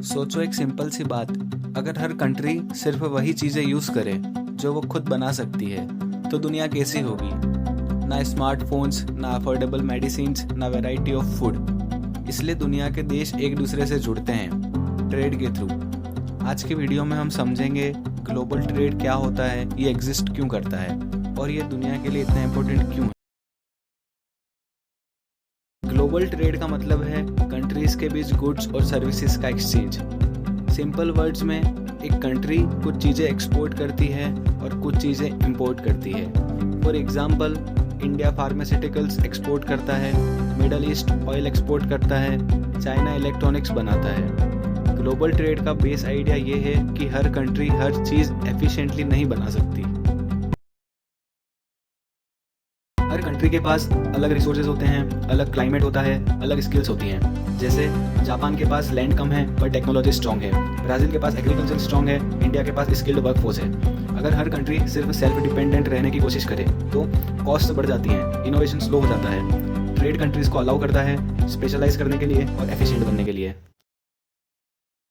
सोचो एक सिंपल सी बात, अगर हर कंट्री सिर्फ वही चीज़ें यूज़ करे जो वो खुद बना सकती है तो दुनिया कैसी होगी। ना स्मार्टफोन्स, ना अफोर्डेबल मेडिसिन्स, ना वैरायटी ऑफ फूड। इसलिए दुनिया के देश एक दूसरे से जुड़ते हैं ट्रेड के थ्रू। आज की वीडियो में हम समझेंगे ग्लोबल ट्रेड क्या होता है, ये एग्जिस्ट क्यों करता है और ये दुनिया के लिए इतना इम्पोर्टेंट क्यों है। ग्लोबल ट्रेड का मतलब है कंट्रीज के बीच गुड्स और सर्विसेज का एक्सचेंज। सिंपल वर्ड्स में एक कंट्री कुछ चीज़ें एक्सपोर्ट करती है और कुछ चीज़ें इंपोर्ट करती है। For example, India pharmaceuticals export करता है, मिडल ईस्ट ऑयल एक्सपोर्ट करता है, चाइना इलेक्ट्रॉनिक्स बनाता है। ग्लोबल ट्रेड का बेस आइडिया ये है कि हर कंट्री हर चीज़ एफिशिएंटली नहीं बना सकती। हर कंट्री के पास अलग रिसोर्सेज होते हैं, अलग क्लाइमेट होता है, अलग स्किल्स होती हैं। जैसे जापान के पास लैंड कम है पर टेक्नोलॉजी स्ट्रॉन्ग है, ब्राज़ील के पास एग्रीकल्चर स्ट्रॉन्ग है, इंडिया के पास स्किल्ड वर्कफोर्स है। अगर हर कंट्री सिर्फ सेल्फ डिपेंडेंट रहने की कोशिश करे तो कॉस्ट बढ़ जाती हैं, इनोवेशन स्लो हो जाता है। ट्रेड कंट्रीज को अलाउ करता है स्पेशलाइज करने के लिए और एफिशिएंट बनने के लिए।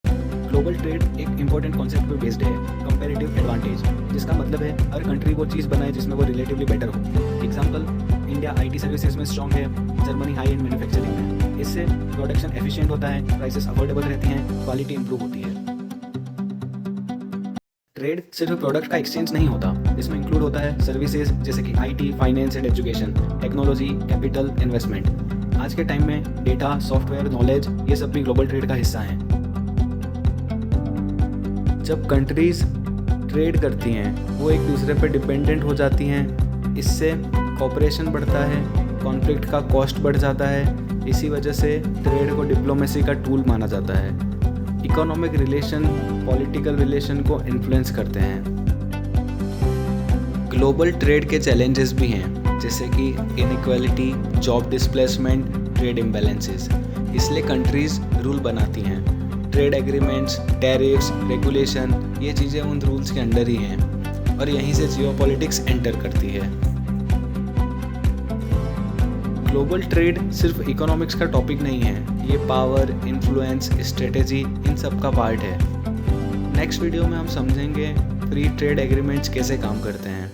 ग्लोबल ट्रेड एक इंपॉर्टेंट कॉन्सेप्ट पर बेस्ड है, कंपैरेटिव एडवांटेज, जिसका मतलब है हर कंट्री वो चीज़ बनाए जिसमें वो रिलेटिवली बेटर हो। एग्जांपल, इंडिया आईटी सर्विसेज में स्ट्रॉन्ग है, जर्मनी हाई एंड मैन्युफैक्चरिंग में। इससे प्रोडक्शन एफिशिएंट होता है, प्राइसेस अफोर्डेबल रहती हैं, क्वालिटी इंप्रूव होती है। ट्रेड सिर्फ प्रोडक्ट का एक्सचेंज नहीं होता, इसमें इंक्लूड होता है सर्विसेज जैसे कि IT, finance and education, technology, capital, investment. आज के टाइम में डेटा, सॉफ्टवेयर, नॉलेज, ये सब भी ग्लोबल ट्रेड का हिस्सा हैं। जब कंट्रीज ट्रेड करती हैं वो एक दूसरे पर डिपेंडेंट हो जाती हैं। इससे कॉपरेशन बढ़ता है, कॉन्फ्लिक्ट का कॉस्ट बढ़ जाता है। इसी वजह से ट्रेड को डिप्लोमेसी का टूल माना जाता है। इकोनॉमिक रिलेशन पॉलिटिकल रिलेशन को इन्फ्लुएंस करते हैं। ग्लोबल ट्रेड के चैलेंजेस भी हैं, जैसे कि inequality, job displacement, trade imbalances. इसलिए कंट्रीज रूल बनाती हैं, ट्रेड एग्रीमेंट्स, टैरिफ्स, रेगुलेशन, ये चीज़ें उन रूल्स के अंडर ही हैं और यहीं से जियोपॉलिटिक्स एंटर करती है। ग्लोबल ट्रेड सिर्फ इकोनॉमिक्स का टॉपिक नहीं है, ये पावर, इन्फ्लुएंस, स्ट्रेटेजी, इन सब का पार्ट है। नेक्स्ट वीडियो में हम समझेंगे फ्री ट्रेड एग्रीमेंट्स कैसे काम करते हैं।